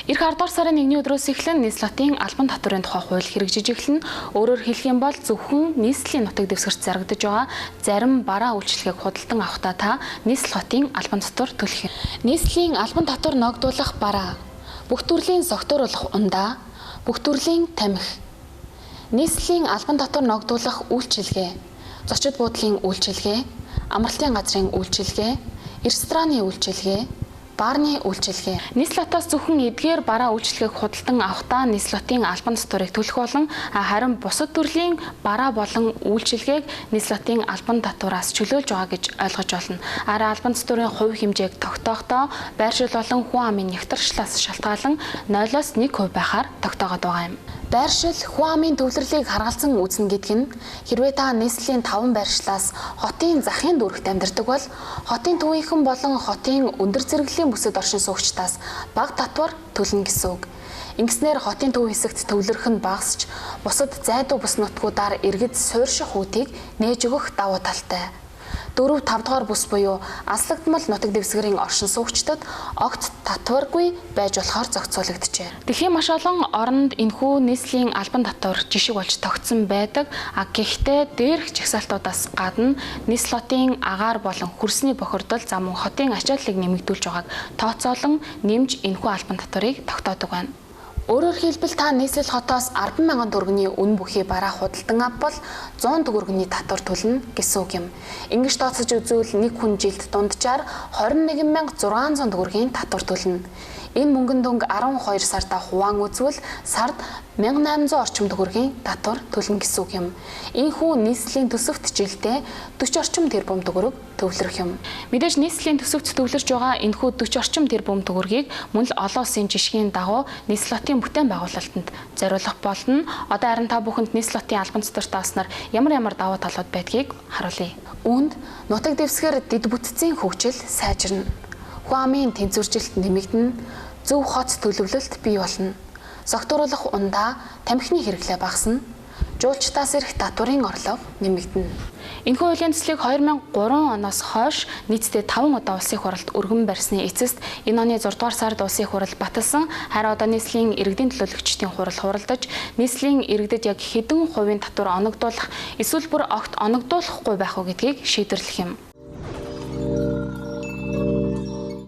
Ирэх 10 дугаар сарын 1-ний өдрөөс эхлэн нийслэлтийн албан татварын тухай хууль хэрэгжиж эхэлнэ. Өөрөөр хэлэх юм бол зөвхөн нийслэлийн нутаг дэвсгэрт зарагдаж байгаа зарим бараа үйлчлэгийг худалдан авахдаа та нийслэлтийн албан татвар төлөх юм. Нийслэлийн албан татвар ногдуулах бараа, бүх төрлийн согтууруулах ундаа, бүх төрлийн тамхи, нийслэлийн албан татвар ногдуулах үйлчилгээ, зочид буудлын үйлчилгээ, амралтын газрын үйлчилгээ, рестораны үйлчилгээ, баарны үйлчилгээ. Нийслэлтаас зөвхөн эдгээр бараа үйлчилгээг худалдан авахдаа нийслэлтийн албан татварыг төлөх болон харин бусад төрлийн бараа болон үйлчилгээг нийслэлтийн албан татвараас чөлөөлж байгаа гэж ойлгож болно. Араа албан татварын хувь хэмжээг тогтоохдоо байршил болон хүн амын нэгтарчлаас шалтгаалan 0-оос 1% байхаар тогтоогод байгаа юм. Байршил хүн амын төвлөрлийг харгалзан үүснэ гэдэг нь хэрвээ та нийслэлийн 5 байршлаас хотын захын дүүрэгт амьдардаг бол хотын төвийнхэн болон хотын өндөр зэрэглэлийн бүсэд оршин суугчдаас бага татвар төлнө гэсэн үг. Ингэснээр хотын төв хэсэгт төвлөрөх нь багасч бусад зайдуу бүс нутгуудаар иргэд суурьших үүдийг нээж өгөх давуу талтай. 4-5 дугаар бүс буюу аслагдмал нутаг дэвсгэрийн оршин суугчдад огт татваргүй байж болохоор зохицуулагджээ. Дэлхийн маш олон оронд энэхүү нийслэлийн албан татвар жишг болж тогтсон байдаг. Гэхдээ дээрх жагсаалтуудаас гадна нийслэлтийн агаар болон хөрсний бохирдол за мөн хотын ачааллыг нэмэгдүүлж байгааг тооцоолон нэмж энэхүү албан татварыг тогтоодог байна. Өөрөөр хэлбэл та нийслэл хотоос 10,000 төгрөгийн үн бүхий бараа худалдан авбал 100 төгрөгийн татвар төлнө гэсэн үг юм. Ингэж тооцож үзвэл нэг хүн жилд дунджаар 21,600 төгрөгийн татвар төлнө. Энэ мөнгөн дүнг 12 сартаа хуваан үзвэл сард 1800 орчим төгрөгийн татвар төлнө гэсэн үг юм. Ийхүү нийслэлийн төсөвт жилдээ 40 орчим тэрбум төгрөг төвлөрөх юм. Мэдээж нийслэлийн төсөвт төвлөрж байгаа энэхүү 40 орчим тэрбум төгрөгийг мөн л олон улсын жишгийн дагуу нийслэлтийн бүтээн байгуулалтанд зориулах болно. Одоо харин та бүхэнд нийслэлтийн албан татварт тааснаар ямар давуу талууд байдгийг харуулъя. Үүнд нутаг дэвсгэр дэд бүтцийн хөгжил сайжирна. Хүн амын тэнцвэржилт нэмэгдэнэ, зөв хоц төлөвлөлт бий болно. Согтууруулах ундаа тамхины хэрэглээ багасна. Жуулчдаас ирэх татварын орлого нэмэгдэнэ. Энэхүү хуулийн төслийг 2003 оноос хойш нийтдээ 5 удаа улсын хурлд өргөн барьсны эцэст энэ оны 6 дугаар сард улсын хурал баталсан. Харин одоо нийслэлийн иргэдийн төлөөлөгчдийн хурал хуралдаж нийслэлийн иргэдэд яг хэдэн хувийн татвар оногдуулах эсвэл бүр огт оногдуулахгүй байх уу гэдгийг шийдвэрлэх юм.